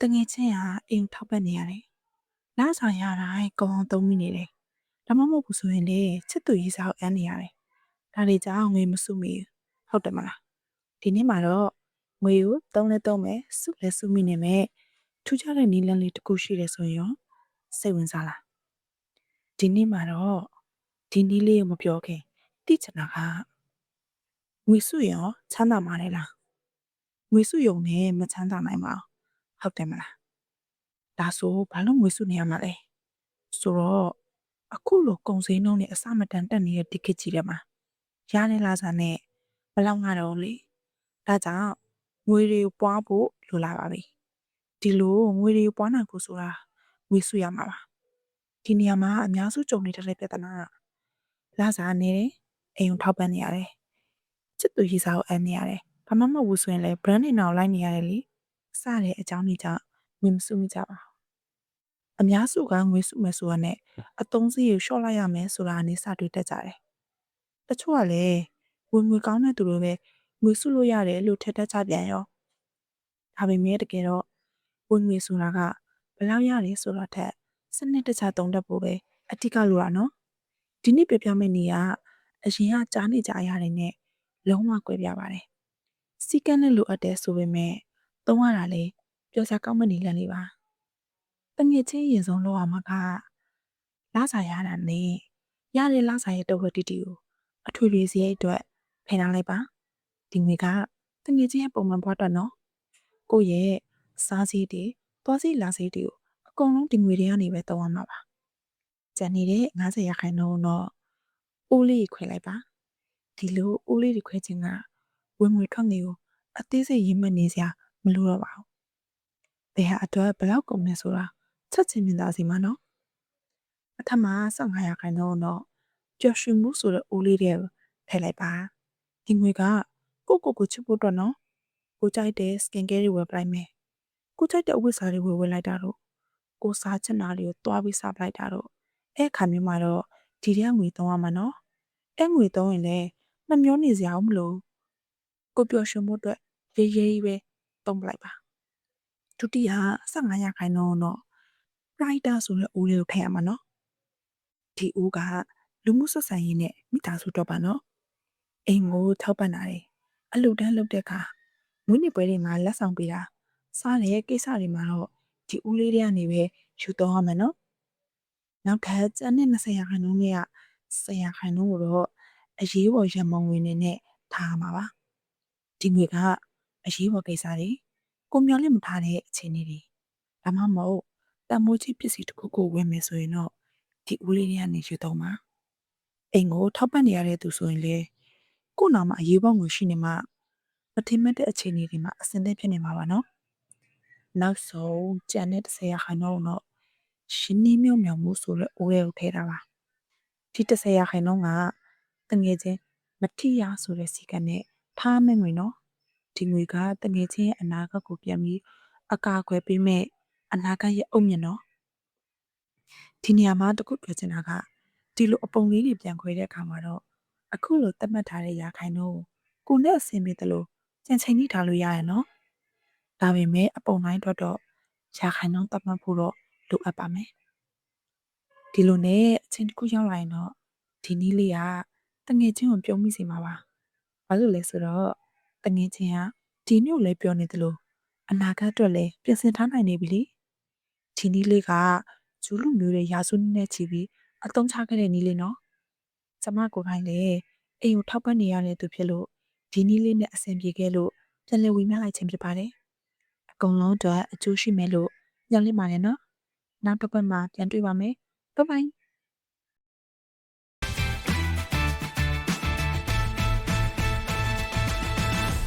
တငယ်ချင်းဟာအိမ်ထောက်ပတ်နေရတယ်။လစာရတိုင်းကောင်းအောင်သုံးမိနေတယ်။ဒါမှမဟုတ်ဘူးဆိုရင်လေချစ်သူရေးစားကိုအမ်းနေရတယ်။ဒါတွေကြောင့်ငွေမစုမိဘူး။ဟုတ်တယ်မလား။ဒီနေ့မှာတော့ငွေကိုသုံးလဲသုံးမယ်စုလဲစုမိနေမယ်။ထူးခြားတဲ့နည်းလမ်းလေးတစ်ခုရှိတယ်ဆိုရင်ရောစိတ်ဝင်စားလား။ဒီနေ့မှာတော့ဒီနည်းလေးကိုမပြောခင်သိချင်တာကငွေစုရောချမ်းသာမှာလေလား။ငွေစုယုံနဲ့မချမ်းသာနိုင်ပါဘူး။ဟုတ်တယ်မလား။ဒါဆိုဘာလို့ငွေစုနေရမှာလဲဆိုတော့အခုလိုကုန်စည်နှုန်းနဲ့အစမတန်တက်နေတဲ့ဒီခေတ်ကြီးထဲမှာရတဲ့လစာနဲ့ဘယ်လောက်ငါတော့လေဒါကြောင့်ငွေတွေပွားဖို့လိုလာပါပြီဒီလိုငွေတွေပွားနိုင်ဖို့ဆိုတာငွေစုရမှာပါဒီနေရာမှာအများစုကြုံနေတဲ့ပြဿနာကလစာနေတယ်အိမ်ုံထောက်ပံ့နေရတယ်ချစ်သူရေးစားကိုအပ်နေရတယ်ဘာမှမဟုတ်ဘူးဆိုရင်လည်း brand တွေနောက်လိုက်နေရတယ်လေစတဲ့အကြောင်းတွေကြောင့်ငွေမစုမိကြပါဘူးအများစုကငွေစုမယ်ဆိုတာနဲ့အသုံးစရိတ်လျှော့လိုက်ရမယ်ဆိုတာအနေစတွေ့တတ်ကြတယ်။တချို့ကလည်းဝင်ငွေကောင်းတဲ့သူတွေပဲငွေစုလို့ရတယ်လို့ထင်တတ်ကြပြန်ရော။ဒါပေမဲ့တကယ်တော့ဝင်ငွေဆိုတာကဘယ်လောက်ရတယ်ဆိုတာထက်စနစ်တကျသုံးတတ်ဖို့ပဲအထူးကလိုတာနော်။ဒီနေ့ပြပြမယ့်နေရအရင်ကကြားနေကြရတယ်နဲ့လုံးဝကွဲပြားပါတယ်။စီကန်းနဲ့လိုအပ်တယ်ဆိုပေမဲ့သုံးရတာလေပြောစရာကောင်းမနေလန်းလေးပါ။တငယ်ချင်းရင်ဆုံးလောက်အောင်မကလစာရတာနဲ့ရတဲ့လစာရဲ့တဝက်တီတီကိုအထွေထွေစရိတ်အတွက်ဖယ်ထားလိုက်ပါဒီငွေကတငယ်ချင်းရဲ့ပုံမှန်ဘဝအတွက်နော်ကိုယ့်ရဲ့စားစည်းတွေသွားစည်းလာစည်းတွေကိုအကုန်လုံးဒီငွေတွေကနေပဲသုံးရမှာပါကျန်နေတဲ့90ရာခိုင်နှုန်းတော့ဦးလေးခွဲလိုက်ပါဒီလိုဦးလေးတွေခွဲခြင်းကဝင်ငွေထွက်ငွေကိုအသေးစိတ်ရင်းမှတ်နေစရာမလိုတော့ပါဘူးဘယ်ဟာအတွက်ဘယ်လောက်ကုန်နေဆိုတာချက်ချင်းမြင်သာစီမှာနော်အထက်မှာ15ရာခိုင်နှုန်းတော့ပျော်ရွှင်မှုဆိုတဲ့ဦးလေးတွေထည့်လိုက်ပါဒီငွေကကိုချစ်ဖို့အတွက်နော်ကိုကြိုက်တဲ့ skin care တွေဝယ်ပလိုက်မယ်ကိုကြိုက်တဲ့အဝတ်စားတွေဝယ်လိုက်တာတော့ကိုစားချင်တာတွေကိုတွားပြီးစားပလိုက်တာတော့အဲ့ခါမျိုးမှာတော့ဒီတဲ့ငွေသုံးရမှာနော်အဲ့ငွေသုံးရင်လည်းနှမျောနေစရာမလိုကိုပျော်ရွှင်မှုအတွက်ရေးရေးပဲသုံးပလိုက်ပါဒုတိယ15ရာခိုင်နှုန်းတော့ writer ဆိုတဲ့ဦးလေးကိုထည့်ရမှာနော်ဒီဦးကလူမှုဆက်ဆံရေးနဲ့မိသားစုတော့ပါနော်အိမ်ကိုထောက်ပံ့တာတယ်အလှူဒန်းလုပ်တဲ့အခါမွေးနေ့ပွဲတွေမှာလက်ဆောင်ပေးတာစားတဲ့ကိစ္စတွေမှာတော့ဒီဦးလေးတွေကနေပဲယူတော့ရမယ်နော်နောက်ထပ်ကျန်တဲ့20ရာခိုင်နှုန်းနဲ့က10ရာခိုင်နှုန်းကိုတော့အရေးပေါ်ရန်မုံဝင်နေနဲ့ထားရမှာပါဒီငွေကအရေးပေါ်ကိစ္စတွေကိုမျော်လင့်မထားတဲ့အခြေအနေတွေဒါမှမဟုတ်တမိုးကြီးပစ္စည်းတစ်ခုကိုဝင်မယ်ဆိုရင်တော့ဒီဦးလေးတွေကနေယူတော့မှာအိမ်ကိုထောက်ပံ့နေရတဲ့သူဆိုရင်လေကို့နာမှာအရေးပေါ်ငွေရှိနေမှမထင်မှတ်တဲ့အခြေအနေတွေမှာအဆင်သင့်ဖြစ်နေမှာပါနော်နောက်ဆုံးကျန်တဲ့10ရာခိုင်နှုန်းတော့ရှင်းနေမြုံမြုံမှုဆိုတဲ့အိုးရဲကိုထည့်တာပါဒီ10ရာခိုင်နှုန်းကတငယ်ချင်းမထီရဆိုတဲ့စီကံနဲ့ထားမယ့်ငွေနော်ဒီငွေကတငယ်ချင်းရဲ့အနာဂတ်ကိုပြန်ပြီးအကာအကွယ်ပေးမဲ့အနာဂတ်ရဲ့အုတ်မြစ်နော်ဒီနေရာမှာတခုပြောချင်တာကဒီလိုအပုံလေးတွေပြန်ခွဲတဲ့အခါမှာတော့အခုလိုသတ်မှတ်ထားတဲ့ရာခိုင်နှုန်းကိုနဲ့အဆင်ပြေတယ်လို့ကြံချိန်ညှိထားလို့ရရနော်ဒါပေမဲ့အပုံတိုင်းအတွက်တော့ရာခိုင်နှုန်းသတ်မှတ်ဖို့တော့လိုအပ်ပါမယ်ဒီလိုနဲ့အချင်းတစ်ခုရောက်လာရင်တော့ဒီနည်းလေးကတငယ်ချင်းကိုပြုံးမိစေမှာပါဘာလို့လဲဆိုတော့တငယ်ချင်းကဒီမျိုးလဲပြောနေတယ်လို့အနာဂတ်အတွက်လည်းပြင်ဆင်ထားနိုင်နေပြီလေဒီနည်းလေးကဂျူးလူမျိုးတွေရာစုနဲ့ချီပြီးအသုံးချခဲ့တဲ့နည်းလေးနော်ကျမကိုယ်တိုင်လည်းအိမ်ကိုထောက်ပံ့နေရတဲ့သူဖြစ်လို့ဒီနည်းလေးနဲ့အဆင်ပြေခဲ့လို့ပြန်လည်ဝေမျှလိုက်ခြင်းဖြစ်ပါတယ်အကုန်လုံးအတွက်အကျိုးရှိမယ်လို့ညွှန်လင့်ပါတယ်နော်နောက်တစ်ပတ်မှာပြန်တွေ့ပါမယ်ဘိုင်ဘိုင်